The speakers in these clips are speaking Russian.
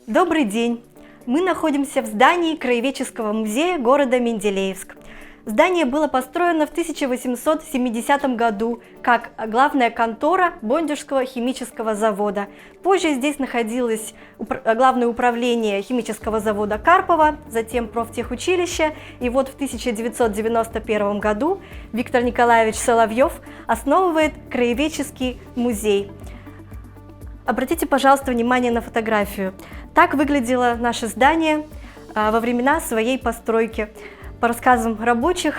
Добрый день! Мы находимся в здании Краеведческого музея города Менделеевск. Здание было построено в 1870 году как главная контора Бондюжского химического завода. Позже здесь находилось главное управление химического завода Карпова, затем профтехучилище. И вот в 1991 году Виктор Николаевич Соловьев основывает Краеведческий музей. Обратите, пожалуйста, внимание на фотографию. Так выглядело наше здание во времена своей постройки. По рассказам рабочих,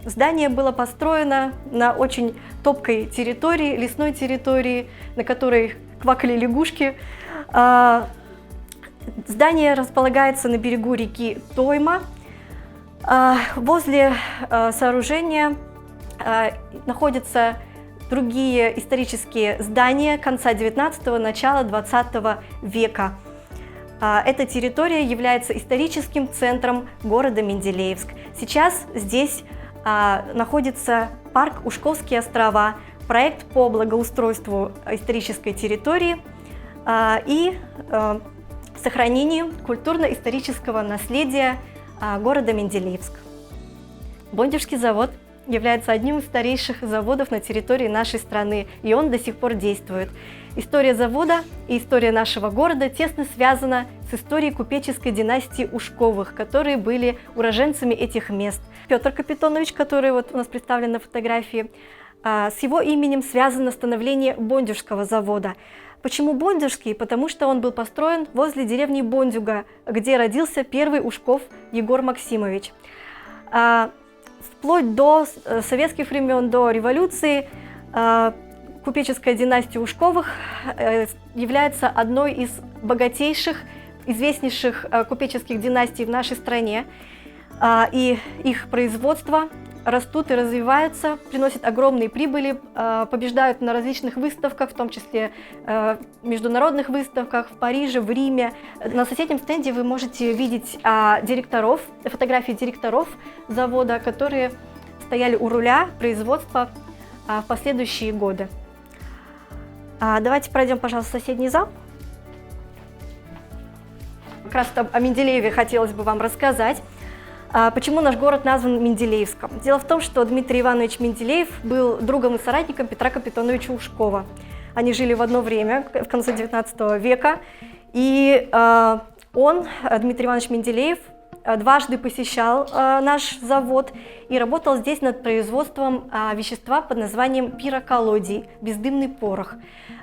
здание было построено на очень топкой территории, лесной территории, на которой квакали лягушки. Здание располагается на берегу реки Тойма. Возле сооружения находятся другие исторические здания конца 19-го, начала 20 века. Эта территория является историческим центром города Менделеевск. Сейчас здесь находится парк Ушковские острова, проект по благоустройству исторической территории и сохранению культурно-исторического наследия города Менделеевск. Бондюжский завод является одним из старейших заводов на территории нашей страны, и он до сих пор действует. История завода и история нашего города тесно связана с историей купеческой династии Ушковых, которые были уроженцами этих мест. Петр Капитонович, который вот у нас представлен на фотографии, с его именем связано становление Бондюжского завода. Почему Бондюжский? Потому что он был построен возле деревни Бондюга, где родился первый Ушков Егор Максимович. Вплоть до советских времен, до революции, купеческая династия Ушковых является одной из богатейших, известнейших купеческих династий в нашей стране. И их производства растут и развиваются, приносят огромные прибыли, побеждают на различных выставках, в том числе международных выставках в Париже, в Риме. На соседнем стенде вы можете видеть фотографии директоров завода, которые стояли у руля производства в последующие годы. Давайте пройдем, пожалуйста, в соседний зал. Как раз о Менделееве хотелось бы вам рассказать. Почему наш город назван Менделеевском? Дело в том, что Дмитрий Иванович Менделеев был другом и соратником Петра Капитоновича Ушкова. Они жили в одно время, в конце 19 века, и он, Дмитрий Иванович Менделеев, дважды посещал наш завод и работал здесь над производством вещества под названием пироколлодий, бездымный порох.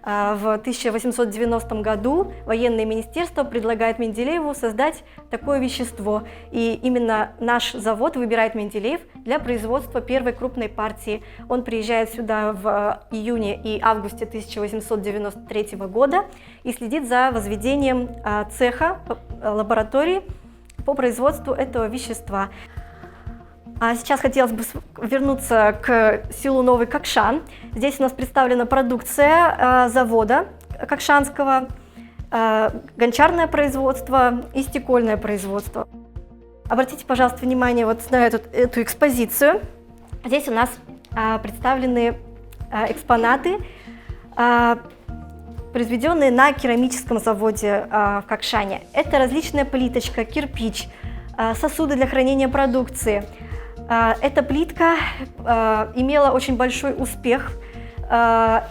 В 1890 году военное министерство предлагает Менделееву создать такое вещество, и именно наш завод выбирает Менделеев для производства первой крупной партии. Он приезжает сюда в июне и августе 1893 года и следит за возведением цеха, лаборатории по производству этого вещества. А сейчас хотелось бы вернуться к селу Новый Кокшан. Здесь у нас представлена продукция завода кокшанского, гончарное производство и стекольное производство. Обратите, пожалуйста, внимание вот на эту экспозицию. Здесь у нас представлены экспонаты, произведенные на керамическом заводе в Кокшане. Это различная плиточка, кирпич, сосуды для хранения продукции. Эта плитка имела очень большой успех.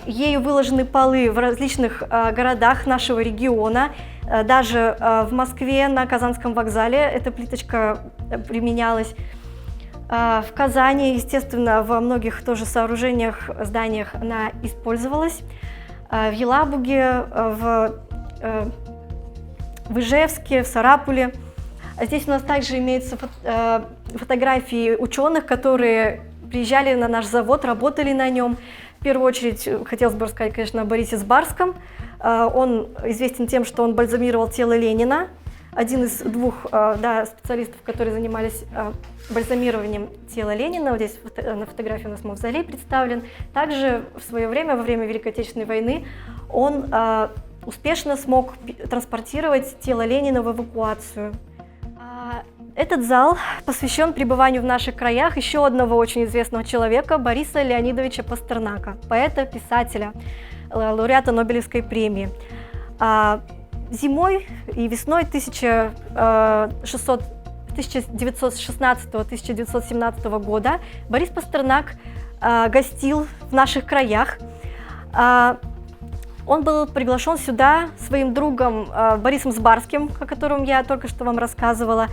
Ею выложены полы в различных городах нашего региона. Даже в Москве на Казанском вокзале эта плиточка применялась. В Казани, естественно, во многих тоже сооружениях, зданиях она использовалась. В Елабуге, в Ижевске, в Сарапуле. Здесь у нас также имеются фотографии ученых, которые приезжали на наш завод, работали на нем. В первую очередь хотелось бы рассказать, конечно, о Борисе Сбарском. Он известен тем, что он бальзамировал тело Ленина. Один из двух специалистов, которые занимались бальзамированием тела Ленина. Вот здесь на фотографии у нас мавзолей представлен. Также в свое время, во время Великой Отечественной войны, он успешно смог транспортировать тело Ленина в эвакуацию. Этот зал посвящен пребыванию в наших краях еще одного очень известного человека, Бориса Леонидовича Пастернака, поэта, писателя, лауреата Нобелевской премии. Зимой и весной 1916-1917 года Борис Пастернак гостил в наших краях. Он был приглашен сюда своим другом Борисом Сбарским, о котором я только что вам рассказывала.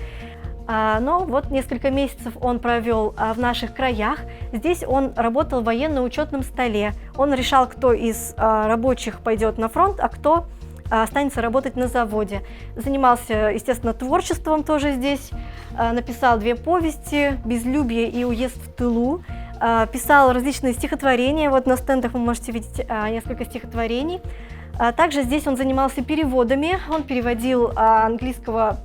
Но вот несколько месяцев он провел в наших краях. Здесь он работал в военно-учетном столе. Он решал, кто из рабочих пойдет на фронт, а кто останется работать на заводе. Занимался, естественно, творчеством тоже здесь. Написал 2 повести «Безлюбие» и «Уезд в тылу». Писал различные стихотворения. Вот на стендах вы можете видеть несколько стихотворений. Также здесь он занимался переводами. Он переводил английского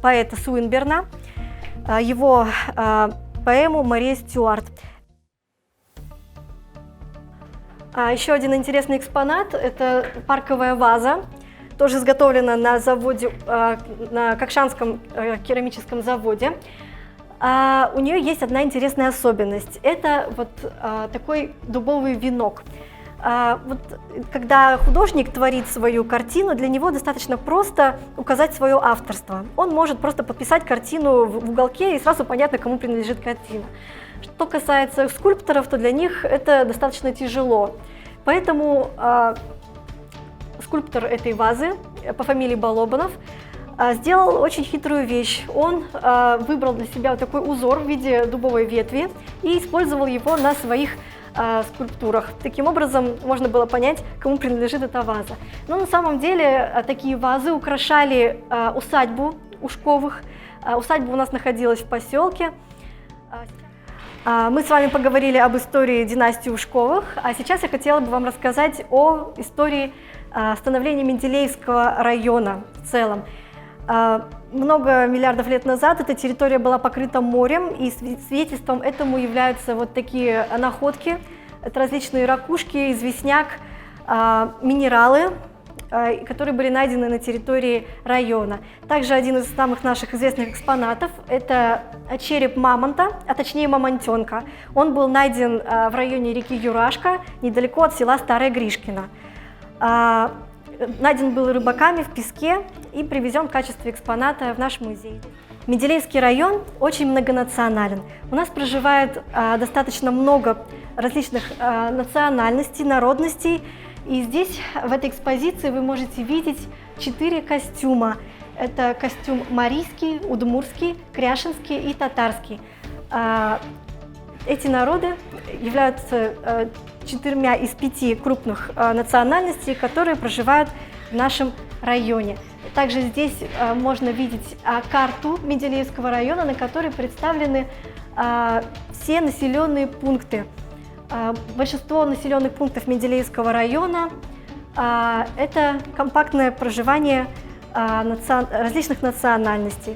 поэта Суинберна, его поэму «Мария Стюарт». Еще один интересный экспонат – это парковая ваза, тоже изготовлена на заводе, на Кокшанском керамическом заводе. У нее есть одна интересная особенность – это вот такой дубовый венок. Вот, когда художник творит свою картину, для него достаточно просто указать свое авторство. Он может просто подписать картину в уголке, и сразу понятно, кому принадлежит картина. Что касается скульпторов, то для них это достаточно тяжело. Поэтому скульптор этой вазы по фамилии Балобанов сделал очень хитрую вещь. Он выбрал для себя вот такой узор в виде дубовой ветви и использовал его на своих скульптурах. Таким образом, можно было понять, кому принадлежит эта ваза. Но на самом деле такие вазы украшали усадьбу Ушковых. Усадьба у нас находилась в поселке. Мы с вами поговорили об истории династии Ушковых, а сейчас я хотела бы вам рассказать о истории становления Менделеевского района в целом. Много миллиардов лет назад эта территория была покрыта морем, и свидетельством этому являются вот такие находки. Это различные ракушки, известняк, минералы, которые были найдены на территории района. Также один из самых наших известных экспонатов – это череп мамонта, а точнее мамонтенка. Он был найден в районе реки Юрашка, недалеко от села Старое Гришкино. Найден был рыбаками в песке и привезен в качестве экспоната в наш музей. Менделеевский район очень многонационален. У нас проживает достаточно много различных национальностей, народностей. И здесь, в этой экспозиции, вы можете видеть 4 костюма. Это костюм марийский, удмуртский, кряшинский и татарский. Эти народы являются 4 из 5 крупных национальностей, которые проживают в нашем районе. Также здесь можно видеть карту Менделеевского района, на которой представлены все населенные пункты. Большинство населенных пунктов Менделеевского района это компактное проживание различных национальностей.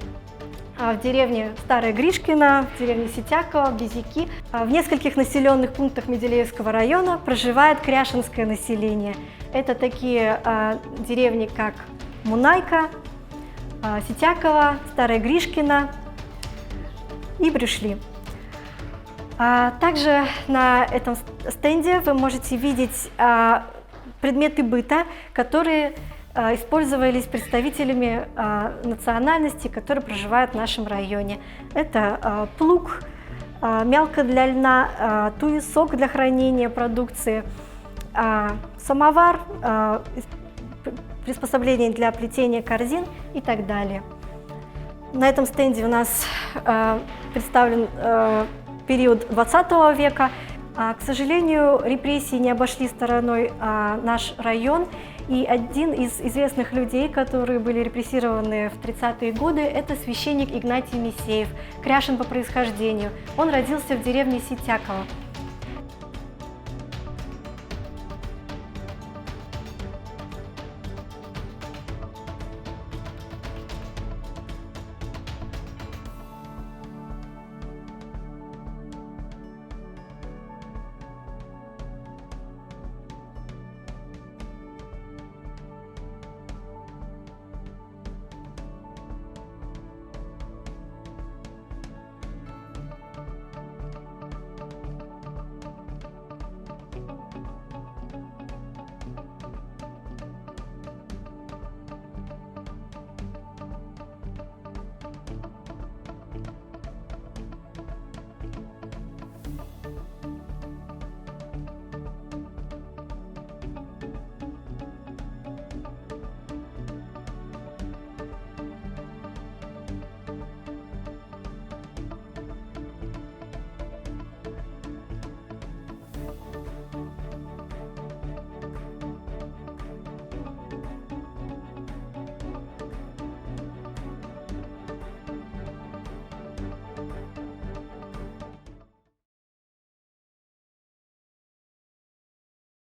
В деревне Старое Гришкино, в деревне Ситяково, Безяки. В нескольких населенных пунктах Менделеевского района проживает кряшинское население. Это такие деревни, как Мунайка, Ситяково, Старое Гришкино и Брюшли. Также на этом стенде вы можете видеть предметы быта, которые использовались представителями национальностей, которые проживают в нашем районе. Это плуг, мялка для льна, туесок для хранения продукции, самовар, приспособления для плетения корзин и так далее. На этом стенде у нас представлен период 20 века. К сожалению, репрессии не обошли стороной наш район. И один из известных людей, которые были репрессированы в 30-е годы, это священник Игнатий Мисеев, кряшин по происхождению. Он родился в деревне Ситяково.